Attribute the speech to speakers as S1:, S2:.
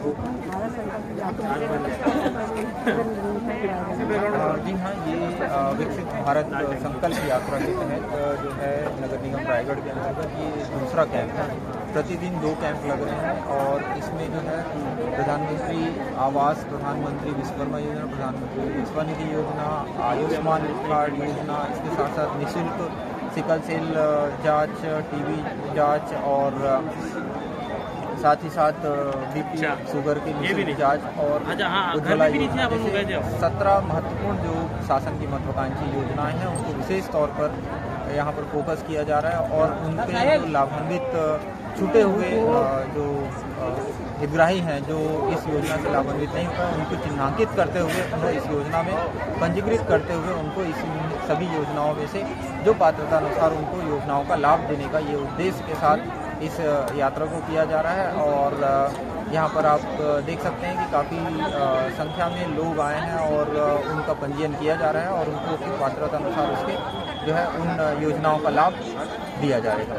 S1: जी हाँ, ये विकसित भारत संकल्प यात्रा के तहत जो है नगर निगम रायगढ़ के अंतर्गत ये दूसरा कैंप है। प्रतिदिन 2 कैंप लग रहे हैं और इसमें जो है प्रधानमंत्री आवास, प्रधानमंत्री विश्वकर्मा योजना, प्रधानमंत्री स्वनिधि योजना, आयुष्मान कार्ड योजना, इसके साथ साथ निःशुल्क सिकल सेल जांच, टीबी जांच और साथ ही साथ बीपी शुगर की निःशुल्क जांच और उज्ज्वला योजना जैसे 17 महत्वपूर्ण जो शासन की महत्वाकांक्षी योजनाएं हैं उनको विशेष तौर पर यहाँ पर फोकस किया जा रहा है और उनके जो लाभान्वित छूटे हुए जो हितग्राही हैं जो इस योजना से लाभान्वित नहीं हुए उनको चिन्हांकित करते हुए उन्हें इस योजना में पंजीकृत करते हुए उनको इस सभी योजनाओं में से जो पात्रता अनुसार उनको योजनाओं का लाभ देने का ये उद्देश्य के साथ इस यात्रा को किया जा रहा है। और यहाँ पर आप देख सकते हैं कि काफ़ी संख्या में लोग आए हैं और उनका पंजीयन किया जा रहा है और उनको अपनी पात्रता अनुसार उसके जो है उन योजनाओं का लाभ दिया जाएगा।